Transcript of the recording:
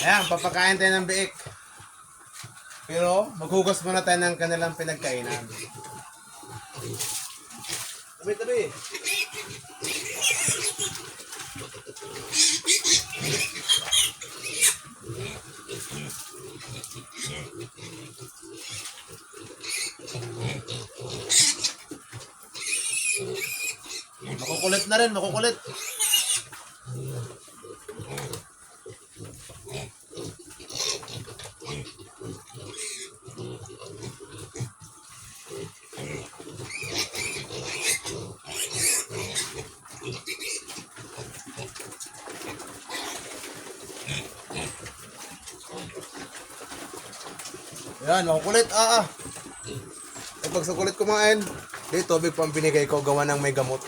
Ayan, papakain tayo ng biik. Pero, maghugas muna tayo ng kanilang pinagkainan. Tabi. Makukulit na rin, makukulit. Yan, makukulit. Pag sa kulit kumain, dito, tubig pang binigay ko, gawa ng may gamot.